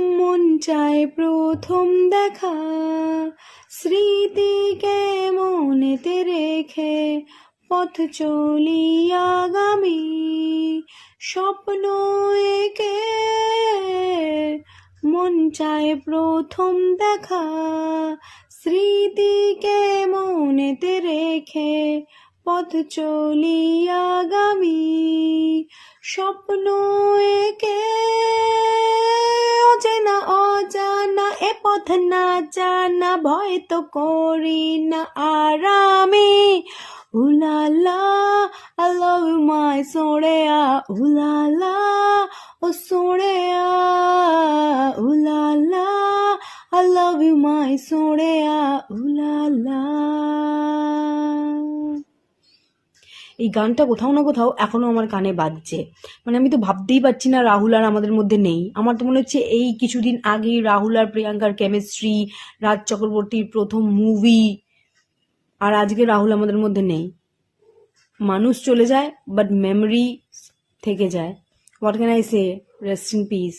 মন চায় প্রথম দেখা, স্মৃতিকে মনেতে রেখে পথ চলি আগামী, স্বপ্ন এঁকে। মন চায় প্রথম দেখা, স্মৃতিকে মনেতে রেখে পথ চলি আগামী, স্বপ্ন এঁকে। অচেনা অজানা এ পথ না জানা, ভয় তো করি না আর আমি। উলালা I love you my সোড়েয়া, উলালা O সোড়েয়া, উলালা I love you my সোড়েয়া, উলালা। এই গানটা কোথাও না কোথাও এখনো আমার কানে বাজছে। মানে আমি তো ভাবতেই পারছি না রাহুল আর আমাদের মধ্যে নেই। আমার তো মনে হচ্ছে এই কিছুদিন আগেই রাহুল আর প্রিয়াঙ্কার কেমিস্ট্রি, রাজ চক্রবর্তীর প্রথম মুভি, আর আজকে রাহুল আমাদের মধ্যে নেই। মানুষ চলে যায় বাট মেমরি থেকে যায়। What can I say? Rest in peace.